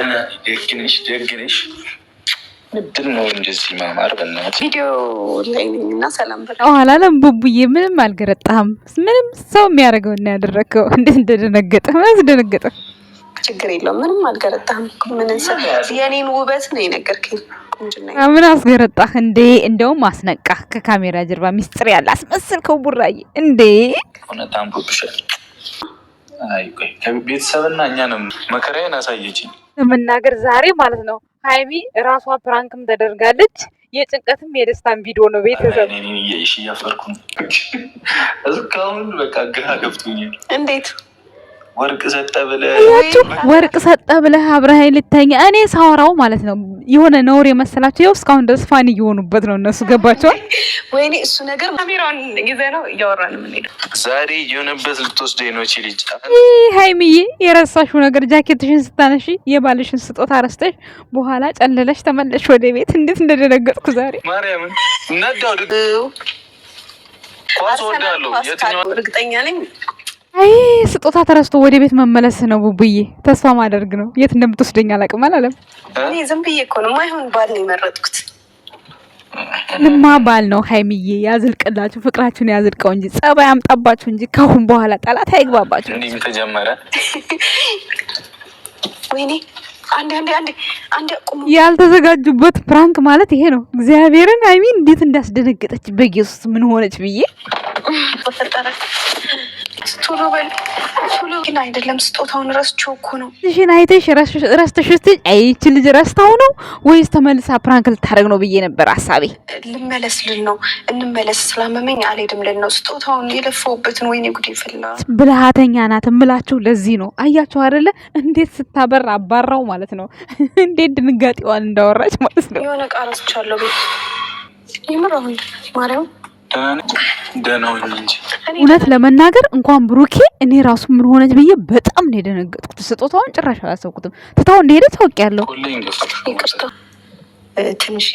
ደግነሽ ምንድን ነው እንደዚህ ማማር? በእናትህ ቪዲዮ ላይ ነኝና ሰላም በለው አላለም። ቡቡዬ ምንም አልገረጣህም። ምንም ሰው የሚያደርገው እና ያደረግከው እንዴት እንደደነገጠ አስደነገጠ። ችግር የለውም ምንም አልገረጣህም። ምን የኔን ውበት ነው የነገርከኝ። ምን አስገረጣህ እንዴ? እንደውም አስነቃህ። ከካሜራ ጀርባ ሚስጥር ያለ አስመስልከው ቡራዬ እንዴ። እውነታም ቡብሻል። አይ ቆይ ከቤተሰብና እኛንም መከራዬን አሳየችኝ። ለመናገር ዛሬ ማለት ነው ሃይሚ ራሷ ፕራንክም ተደርጋለች። የጭንቀትም የደስታም ቪዲዮ ነው። ቤተሰብ እሺ እያፈርኩ እስካሁን በቃ ግራ ገብቶኛል። እንዴት ወርቅ ሰጠ ብለህ አብረሃይ ልተኛ እኔ ሳወራው ማለት ነው የሆነ ነውር የመሰላቸው ይኸው እስካሁን ድረስ ፋን እየሆኑበት ነው እነሱ። ገባቸዋል። ወይኔ እሱ ነገር ካሜራውን ይዘ ነው እያወራን የምንሄደው። ዛሬ የሆነበት ልትወስደኝ ነው እቺ ልጅ። ሃይሚዬ የረሳሽው ነገር ጃኬትሽን ስታነሺ የባልሽን ስጦታ ረስተሽ በኋላ ጨለለሽ ተመለሽ ወደ ቤት። እንዴት እንደደነገጥኩ ዛሬ ማርያምን ነዳው ኳስ ወዳለው የትኛው እርግጠኛ ነኝ። አይ ስጦታ ተረስቶ ወደ ቤት መመለስ ነው ቡቡዬ። ተስፋ ማደርግ ነው። የት እንደምትወስደኝ አላውቅም አላለም። እኔ ዝም ብዬ እኮ ነው ማይሆን ባል ነው የመረጥኩት። ልማ ባል ነው ሃይሚዬ። ያዝልቅላችሁ፣ ፍቅራችሁን ያዝልቀው እንጂ ጸባይ አምጣባችሁ እንጂ ካሁን በኋላ ጠላት አይግባባችሁ። እንዴ ተጀመረ። ወይኔ አንዴ ቁሙ። ያልተዘጋጁበት ፕራንክ ማለት ይሄ ነው። እግዚአብሔርን ሃይሚ እንዴት እንዳስደነገጠች በኢየሱስ ምን ሆነች ብዬ ተፈጠረ። ቶሎ በል ቶሎ። ግን አይደለም ስጦታውን ረስቼው እኮ ነው። እሺን አይተሽ ረስተሽ ስትይ አይቺ ልጅ ረስታው ነው ወይስ ተመልሳ ፕራንክ ልታደርግ ነው ብዬ ነበር ሐሳቤ። ልመለስ ልል ነው እንመለስ ስላመመኝ አልሄድም ልል ነው። ስጦታውን የለፈውበትን ወይኔ ጉዴ ፈላ። ብልሃተኛ ናት እምላችሁ ለዚህ ነው። አያችሁ አይደለ እንዴት ስታበር አባራው ማለት ነው። እንዴት ድንጋጤዋን እንዳወራች ማለት ነው። የሆነ ቃል ረስቻለሁ ቤት ይምራው ማርያም እውነት ለመናገር እንኳን ብሩኬ እኔ ራሱ ምን ሆነች ብዬ በጣም ነው የደነገጥኩት። ስጦታውን ጭራሽ አላሰብኩትም። ትታው እንደሄደ ታውቂያለሁ። ትንሽ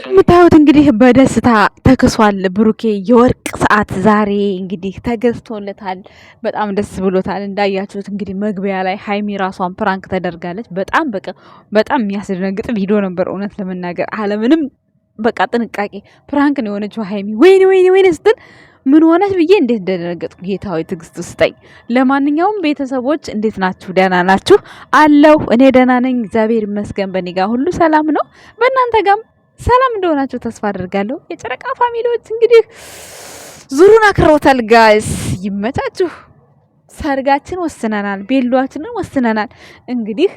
የምታዩት እንግዲህ በደስታ ተክሷል ብሩኬ። የወርቅ ሰዓት ዛሬ እንግዲህ ተገዝቶለታል። በጣም ደስ ብሎታል። እንዳያችሁት እንግዲህ መግቢያ ላይ ሃይሚ ራሷን ፕራንክ ተደርጋለች። በጣም የሚያስደነግጥ ቪዲዮ ነበር እውነት ለመናገር አለምንም በቃ ጥንቃቄ ፕራንክ ነው የሆነችው ሃይሚ። ወይኔ ስትል ምን ሆነች ብዬ እንዴት እንደደነገጥኩ ጌታዊ ትዕግስት ውስጠኝ። ለማንኛውም ቤተሰቦች እንዴት ናችሁ? ደህና ናችሁ? አለሁ እኔ ደህና ነኝ፣ እግዚአብሔር ይመስገን። በእኔ ጋር ሁሉ ሰላም ነው። በእናንተ ጋርም ሰላም እንደሆናችሁ ተስፋ አድርጋለሁ። የጨረቃ ፋሚሊዎች እንግዲህ ዙሩን አክሮታል። ጋይስ ይመቻችሁ። ሰርጋችን ወስነናል፣ ቤሏችንን ወስነናል። እንግዲህ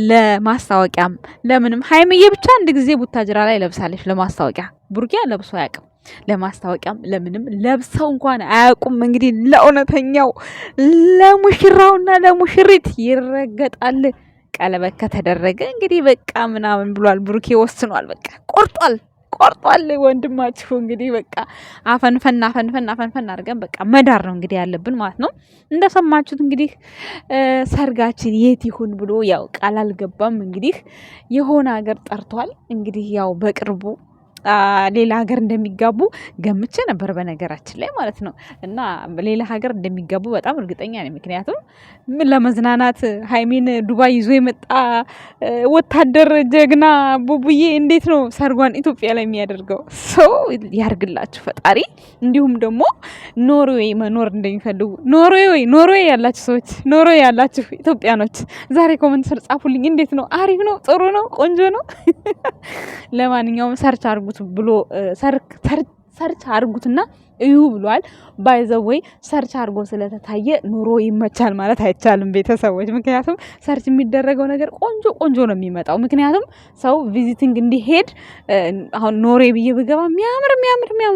ለማስታወቂያም ለምንም ሃይሚዬ ብቻ አንድ ጊዜ ቡታጅራ ላይ ለብሳለች ለማስታወቂያ። ቡርኪያ ለብሶ አያውቅም። ለማስታወቂያም ለምንም ለብሰው እንኳን አያውቁም። እንግዲህ ለእውነተኛው ለሙሽራውና ለሙሽሪት ይረገጣል። ቀለበት ከተደረገ እንግዲህ በቃ ምናምን ብሏል ብሩኬ ወስኗል። በቃ ቆርጧል ወንድማችሁ። እንግዲህ በቃ አፈንፈን አድርገን በቃ መዳር ነው እንግዲህ ያለብን ማለት ነው። እንደሰማችሁት እንግዲህ ሰርጋችን የት ይሁን ብሎ ያው ቃል አልገባም። እንግዲህ የሆነ ሀገር ጠርቷል። እንግዲህ ያው በቅርቡ ሌላ ሀገር እንደሚጋቡ ገምቼ ነበር በነገራችን ላይ ማለት ነው። እና ሌላ ሀገር እንደሚጋቡ በጣም እርግጠኛ ነኝ። ምክንያቱም ምን ለመዝናናት ሃይሚን ዱባይ ይዞ የመጣ ወታደር ጀግና ቡቡዬ እንዴት ነው ሰርጓን ኢትዮጵያ ላይ የሚያደርገው? ሰው ያርግላችሁ ፈጣሪ። እንዲሁም ደግሞ ኖርዌይ መኖር እንደሚፈልጉ ኖርዌይ ያላችሁ ሰዎች፣ ኖርዌይ ያላችሁ ኢትዮጵያኖች ዛሬ ኮመንት ስር ጻፉልኝ። እንዴት ነው? አሪፍ ነው? ጥሩ ነው? ቆንጆ ነው? ለማንኛውም ሰርች አርጉ ብሎ ሰርች አርጉትና እዩ ብሏል። ባይዘወይ ሰርች አርጎ ስለተታየ ኑሮ ይመቻል ማለት አይቻልም ቤተሰቦች። ምክንያቱም ሰርች የሚደረገው ነገር ቆንጆ ነው የሚመጣው። ምክንያቱም ሰው ቪዚቲንግ እንዲሄድ አሁን ኖሬ ብዬ ብገባ የሚያምር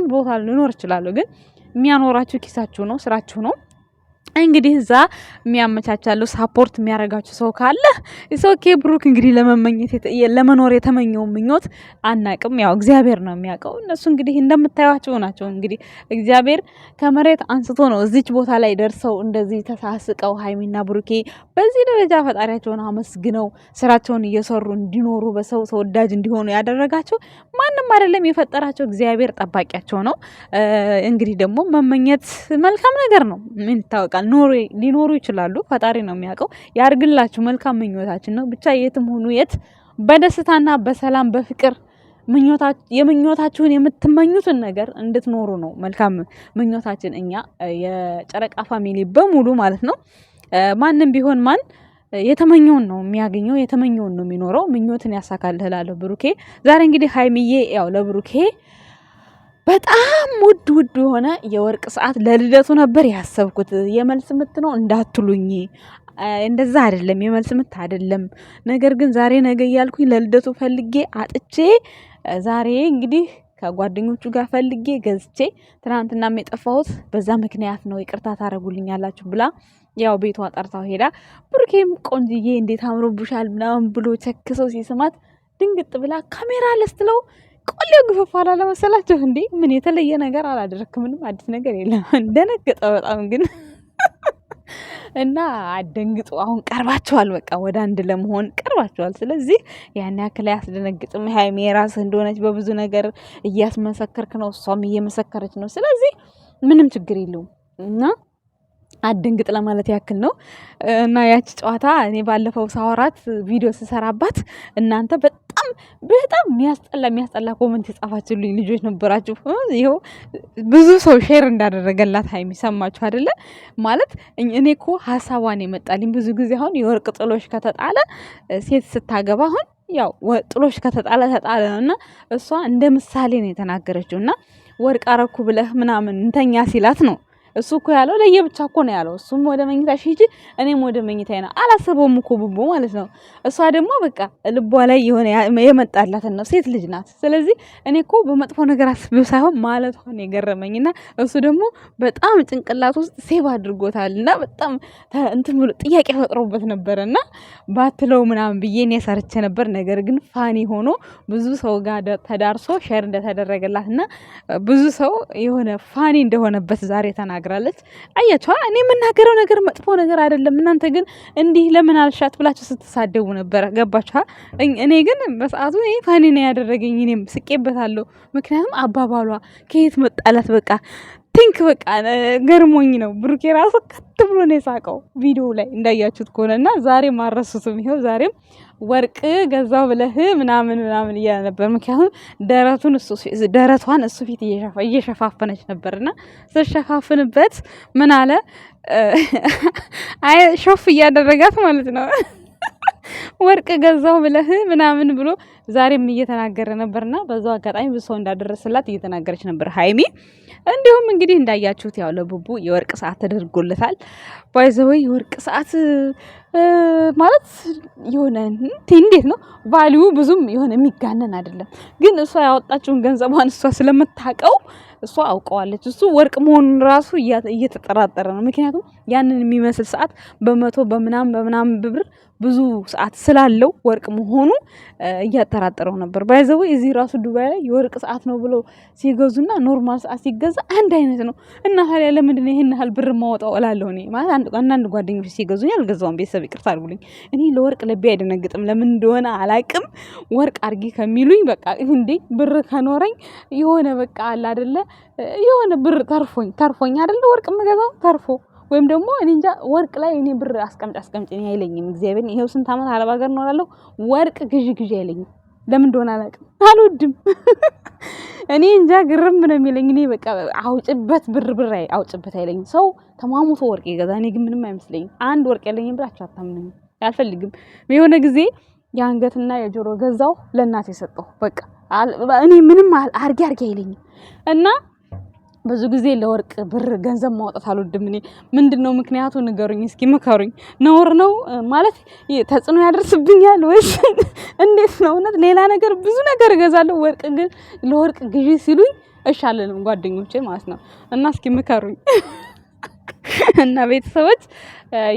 ቦታ ልኖር እችላለሁ። ግን የሚያኖራችሁ ኪሳችሁ ነው፣ ስራችሁ ነው። እንግዲህ እዛ የሚያመቻቻለው ሳፖርት የሚያደርጋችሁ ሰው ካለ ኦኬ። ብሩክ እንግዲህ ለመኖር የተመኘው ምኞት አናቅም፣ ያው እግዚአብሔር ነው የሚያውቀው። እነሱ እንግዲህ እንደምታዩቸው ናቸው። እንግዲህ እግዚአብሔር ከመሬት አንስቶ ነው እዚች ቦታ ላይ ደርሰው እንደዚህ ተሳስቀው ሃይሚና ብሩኬ በዚህ ደረጃ ፈጣሪያቸውን አመስግነው ስራቸውን እየሰሩ እንዲኖሩ በሰው ተወዳጅ እንዲሆኑ ያደረጋቸው ማንም አይደለም፣ የፈጠራቸው እግዚአብሔር ጠባቂያቸው ነው። እንግዲህ ደግሞ መመኘት መልካም ነገር ነው። ምን ይታወቃል ሊኖሩ ይችላሉ። ፈጣሪ ነው የሚያውቀው። ያርግላችሁ፣ መልካም ምኞታችን ነው። ብቻ የትም ሁኑ የት በደስታና በሰላም በፍቅር የምኞታችሁን የምትመኙትን ነገር እንድትኖሩ ነው መልካም ምኞታችን። እኛ የጨረቃ ፋሚሊ በሙሉ ማለት ነው። ማንም ቢሆን ማን የተመኘውን ነው የሚያገኘው፣ የተመኘውን ነው የሚኖረው። ምኞትን ያሳካልህ እላለሁ ብሩኬ። ዛሬ እንግዲህ ሀይሚዬ ያው ለብሩኬ በጣም ውድ የሆነ የወርቅ ሰዓት ለልደቱ ነበር ያሰብኩት። የመልስ ምት ነው እንዳትሉኝ፣ እንደዛ አይደለም፣ የመልስ ምት አይደለም። ነገር ግን ዛሬ ነገ እያልኩኝ ለልደቱ ፈልጌ አጥቼ ዛሬ እንግዲህ ከጓደኞቹ ጋር ፈልጌ ገዝቼ ትናንትና የጠፋሁት በዛ ምክንያት ነው፣ ይቅርታ ታደርጉልኛላችሁ ብላ ያው ቤቷ ጠርታው ሄዳ ብሩኬም ቆንጅዬ እንዴት አምሮብሻል ምናምን ብሎ ቸክሰው ሲስማት ድንግጥ ብላ ካሜራ ለስትለው ቆሌው ግፈፍ አላለ መሰላችሁ እንዴ? ምን የተለየ ነገር አላደረክም፣ ምንም አዲስ ነገር የለም። ደነገጠ በጣም ግን እና አደንግጡ። አሁን ቀርባቸዋል፣ በቃ ወደ አንድ ለመሆን ቀርባቸዋል። ስለዚህ ያን ያክል አያስደነግጥም። ሃይሚ የራስህ እንደሆነች በብዙ ነገር እያስመሰከርክ ነው፣ እሷም እየመሰከረች ነው። ስለዚህ ምንም ችግር የለውም እና አደንግጥ ለማለት ያክል ነው። እና ያቺ ጨዋታ እኔ ባለፈው ሳወራት ቪዲዮ ስሰራባት እናንተ በጣም የሚያስጠላ ኮመንት የጻፋችሁልኝ ልጆች ነበራችሁ። ይኸው ብዙ ሰው ሼር እንዳደረገላት ሀይሚ ሰማችሁ አይደለ? ማለት እኔ እኮ ሀሳቧን የመጣልኝ ብዙ ጊዜ አሁን የወርቅ ጥሎሽ ከተጣለ ሴት ስታገባ አሁን ያው ጥሎሽ ከተጣለ ተጣለ ነው እና እሷ እንደ ምሳሌ ነው የተናገረችው። እና ወርቅ አረኩ ብለህ ምናምን እንተኛ ሲላት ነው እሱ እኮ ያለው ለየብቻ እኮ ነው ያለው። እሱም ወደ መኝታሽ ሂጂ እኔም ወደ መኝታዬ ነው። አላሰበውም እኮ ቡቡ ማለት ነው። እሷ ደግሞ በቃ ልቧ ላይ የሆነ የመጣላትን ነው። ሴት ልጅ ናት። ስለዚህ እኔ እኮ በመጥፎ ነገር አስቤው ሳይሆን ማለቷን የገረመኝና እሱ ደግሞ በጣም ጭንቅላት ውስጥ ሴቭ አድርጎታል እና በጣም እንትን ብሎ ጥያቄ ፈጥሮበት ነበርና ባትለው ምናምን ብዬ እኔ ሰርቼ ነበር። ነገር ግን ፋኒ ሆኖ ብዙ ሰው ጋር ተዳርሶ ሼር እንደተደረገላትና ብዙ ሰው የሆነ ፋኒ እንደሆነበት ዛሬ ተናገረ። አያችሁ እኔ የምናገረው ነገር መጥፎ ነገር አይደለም። እናንተ ግን እንዲህ ለምን አልሻት ብላችሁ ስትሳደቡ ነበር። ገባችሁ? እኔ ግን በሰዓቱ እኔ ፋኒ ነው ያደረገኝ። እኔም ስቄበታለሁ። ምክንያቱም አባባሏ ከየት መጣላት በቃ ቲንክ በቃ ገርሞኝ ነው። ብሩኬ ራሱ ከት ብሎ ነው የሳቀው ቪዲዮ ላይ እንዳያችሁት ከሆነና ዛሬ ማረሱትም ይሄው ዛሬም ወርቅ ገዛው ብለህ ምናምን እያለ ነበር። ምክንያቱም ደረቷን እሱ ፊት እየሸፋፈነች ነበርና ስትሸፋፍንበት ምን አለ አይ ሾፍ እያደረጋት ማለት ነው። ወርቅ ገዛው ብለህ ምናምን ብሎ ዛሬም እየተናገረ ነበርና በዛው አጋጣሚ ብዙ ሰው እንዳደረሰላት እየተናገረች ነበር ሀይሚ። እንዲሁም እንግዲህ እንዳያችሁት ያው ለቡቡ የወርቅ ሰዓት ተደርጎለታል። ባይዘወይ የወርቅ ሰዓት ማለት የሆነ እንዴት ነው ቫልዩ ብዙም የሆነ የሚጋነን አይደለም። ግን እሷ ያወጣችውን ገንዘቧን እሷ ስለምታውቀው እሷ አውቀዋለች። እሱ ወርቅ መሆኑን ራሱ እየተጠራጠረ ነው። ምክንያቱም ያንን የሚመስል ሰዓት በመቶ በምናምን ብር ብዙ ሰዓት ስላለው ወርቅ መሆኑ እያጠራጠረው ነበር። ባይዘው እዚህ ራሱ ዱባይ ላይ የወርቅ ሰዓት ነው ብሎ ሲገዙና ኖርማል ሰዓት ሲገዛ አንድ አይነት ነው። እና ታዲያ ለምንድን ነው ይሄን ያህል ብር ማወጣው እላለሁ እኔ። ማለት አንዳንድ ጓደኞች ሲገዙኝ አልገዛውም። ቤተሰብ ይቅርታ አድርጉልኝ። እኔ ለወርቅ ልቤ አይደነግጥም። ለምን እንደሆነ አላቅም። ወርቅ አርጊ ከሚሉኝ በቃ እንዴ ብር ከኖረኝ የሆነ በቃ አለ አይደለ የሆነ ብር ተርፎኝ አይደለ ወርቅ የምገዛው ተርፎ ወይም ደግሞ እኔ እንጃ ወርቅ ላይ እኔ ብር አስቀምጭ እኔ አይለኝም። እግዚአብሔር ይሄው ስንት ዓመት አረብ ሀገር እኖራለሁ። ወርቅ ግዢ አይለኝም። ለምን እንደሆነ አላውቅም። አልወድም። እኔ እንጃ ግርም ነው የሚለኝ። እኔ በቃ አውጭበት ብር አውጭበት አይለኝም። ሰው ተማሙቶ ወርቅ ይገዛ፣ እኔ ግን ምንም አይመስለኝም። አንድ ወርቅ ያለኝም ብላችሁ አታምኑኝ። አልፈልግም። የሆነ ጊዜ የአንገትና የጆሮ ገዛው ለእናቴ ሰጠው። በቃ እኔ ምንም አርጌ አይለኝም እና ብዙ ጊዜ ለወርቅ ብር ገንዘብ ማውጣት አልወድም። እኔ ምንድነው ምክንያቱ ንገሩኝ እስኪ ምከሩኝ። ነውር ነው ማለት ተጽዕኖ ያደርስብኛል ወይስ እንዴት ነው? እውነት ሌላ ነገር ብዙ ነገር እገዛለሁ። ወርቅ ግን ለወርቅ ግዢ ሲሉኝ እሺ አልልም ጓደኞቼ ማለት ነው። እና እስኪ ምከሩኝ። እና ቤተሰቦች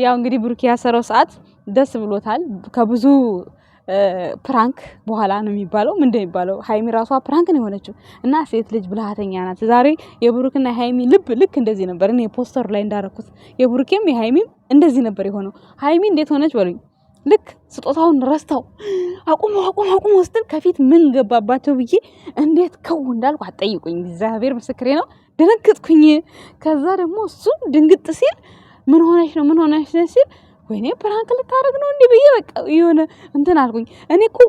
ያው እንግዲህ ብሩክ ያሰረው ሰዓት ደስ ብሎታል። ከብዙ ፕራንክ በኋላ ነው የሚባለው። ምንድነው የሚባለው? ሃይሚ ራሷ ፕራንክ ነው የሆነችው እና ሴት ልጅ ብልሃተኛ ናት። ዛሬ የብሩክና ሃይሚ ልብ ልክ እንደዚህ ነበር። እኔ ፖስተር ላይ እንዳረኩት የብሩክም የሃይሚም እንደዚህ ነበር የሆነው። ሃይሚ እንዴት ሆነች በሉኝ። ልክ ስጦታውን ረስተው አቁሞ ስትል ከፊት ምን ገባባቸው ብዬ እንዴት ከው እንዳልኩ አትጠይቁኝ። እግዚአብሔር ምስክሬ ነው። ደነገጥኩኝ። ከዛ ደግሞ እሱ ድንግጥ ሲል ምን ሆነሽ ነው ሲል ወይኔ ፕራንክ ልታረግ ነው እንዴ ብዬ በቃ የሆነ እንትን አልኩኝ። እኔ እኮ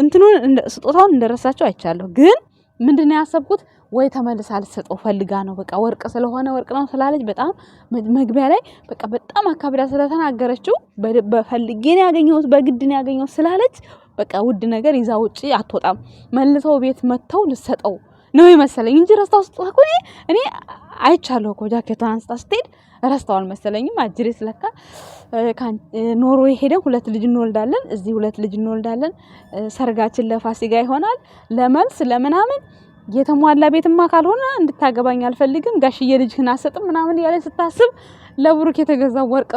እንትኑን ስጦታውን እንደረሳቸው አይቻለሁ። ግን ምንድነው ያሰብኩት ወይ ተመልሳ ልትሰጠው ፈልጋ ነው። በቃ ወርቅ ስለሆነ ወርቅ ነው ስላለች በጣም መግቢያ ላይ በቃ በጣም አካብዳ ስለተናገረችው በፈልጌ ነው ያገኘሁት በግድ ነው ያገኘሁት ስላለች በቃ ውድ ነገር ይዛ ውጪ አትወጣም። መልሰው ቤት መተው ልትሰጠው ነው የመሰለኝ እንጂ ረስታው ስጦታ እኮ እኔ አይቻለሁ እኮ ጃኬቷን አንስታ ስትሄድ ረስታው አልመሰለኝም። አጅሬ ስለካ ኖርዌይ ሄደን 2 ልጅ እንወልዳለን፣ እዚህ 2 ልጅ እንወልዳለን። ሰርጋችን ለፋሲካ ይሆናል። ለመልስ ለምናምን የተሟላ ቤትማ ካልሆነ እንድታገባኝ አልፈልግም፣ ጋሽዬ ልጅህን አሰጥም ምናምን ያለ ስታስብ ለብሩክ የተገዛው ወርቅ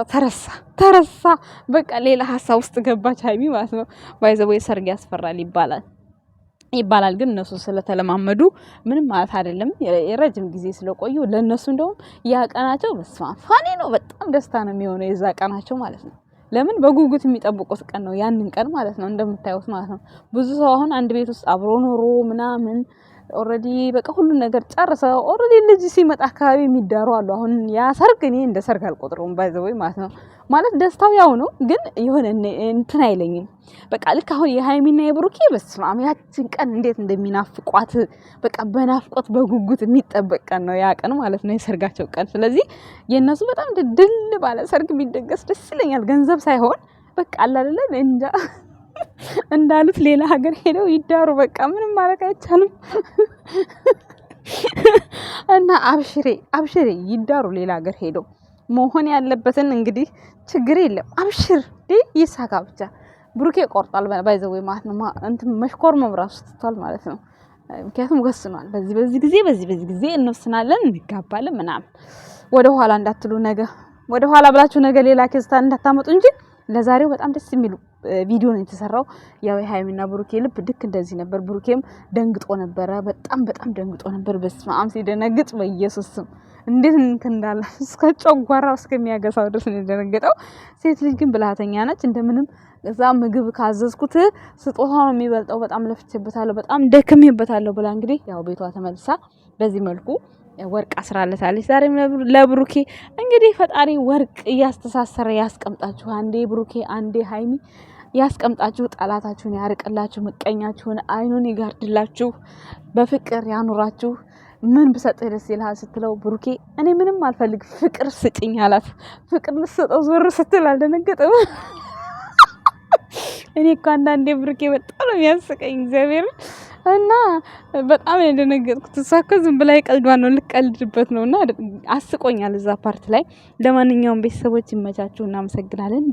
ተረሳ። በቃ ሌላ ሀሳብ ውስጥ ገባች ሀይሚ ማለት ነው። ባይዘው ሰርግ ያስፈራል ይባላል ግን እነሱ ስለተለማመዱ ምንም ማለት አይደለም። የረጅም ጊዜ ስለቆዩ ለነሱ እንደውም ያቀናቸው በስማ ፋኒ ነው። በጣም ደስታ ነው የሚሆነው የዛ ቀናቸው ማለት ነው። ለምን በጉጉት የሚጠብቁት ቀን ነው ያንን ቀን ማለት ነው። እንደምታዩት ማለት ነው ብዙ ሰው አሁን አንድ ቤት ውስጥ አብሮ ኖሮ ምናምን ኦሬዲ በቃ ሁሉ ነገር ጨርሰው ኦሬዲ ልጅ ሲመጣ አካባቢ የሚዳሩ አሉ። አሁን ያ ሰርግ እኔ እንደ ሰርግ አልቆጥረውም ባይዘወይ ማለት ነው። ማለት ደስታው ያው ነው ግን የሆነ እንትን አይለኝም። በቃ ልክ አሁን የሃይሚና የብሩኬ በስማም ያችን ቀን እንዴት እንደሚናፍቋት በቃ በናፍቆት በጉጉት የሚጠበቅ ቀን ነው ያ ቀን ማለት ነው የሰርጋቸው ቀን። ስለዚህ የነሱ በጣም ድል ባለ ሰርግ ቢደገስ ደስ ይለኛል። ገንዘብ ሳይሆን በቃ አለ አይደል እንጃ እንዳሉት ሌላ ሀገር ሄደው ይዳሩ። በቃ ምንም ማለት አይቻልም። እና አብሽሬ ይዳሩ ሌላ ሀገር ሄደው መሆን ያለበትን እንግዲህ ችግር የለም አብሽር ይሳካ ብቻ። ብሩኬ ቆርጧል ባይዘው ማለት ነው። እንትን መሽኮር መብራሱ ትቷል ማለት ነው። ምክንያቱም ወስኗል። በዚህ ጊዜ እንወስናለን እንጋባለን ምናምን። ወደ ኋላ እንዳትሉ ነገ ወደ ኋላ ብላችሁ ነገ ሌላ ኬስታ እንዳታመጡ እንጂ ለዛሬው በጣም ደስ የሚሉ ቪዲዮ ነው የተሰራው። ያው የሃይሚና ብሩኬ ልብ ድክ እንደዚህ ነበር። ብሩኬም ደንግጦ ነበረ። በጣም ደንግጦ ነበር። በስማም ሲደነግጥ በኢየሱስ ስም እንዴት እንዳለ እስከ ጨጓራው እስከሚያገሳው ድረስ ነው የደነገጠው። ሴት ልጅ ግን ብልሃተኛ ነች። እንደምንም እዛ ምግብ ካዘዝኩት ስጦታው ነው የሚበልጠው፣ በጣም ለፍቼበታለሁ፣ በጣም ደክሜበታለሁ ብላ እንግዲህ ያው ቤቷ ተመልሳ በዚህ መልኩ ወርቅ አስራለታለች። ዛሬም ለብሩኬ እንግዲህ ፈጣሪ ወርቅ እያስተሳሰረ ያስቀምጣችሁ። አንዴ ብሩኬ አንዴ ሃይሚ ያስቀምጣችሁ። ጠላታችሁን ያርቅላችሁ። ምቀኛችሁን አይኑን ይጋርድላችሁ። በፍቅር ያኑራችሁ። ምን ብሰጥህ ደስ ይልሃል ስትለው ብሩኬ እኔ ምንም አልፈልግ ፍቅር ስጭኝ አላት። ፍቅር ልትሰጠው ዞር ስትል አልደነገጠም። እኔ እኮ አንዳንዴ ብሩኬ በጣም ነው የሚያስቀኝ እግዚአብሔር እና በጣም የደነገጥኩት። እሷ እኮ ዝም ብላ የቀልዷን ነው ልቀልድበት ነውና አስቆኛል እዛ ፓርት ላይ። ለማንኛውም ቤተሰቦች ይመቻችሁ። እናመሰግናለን።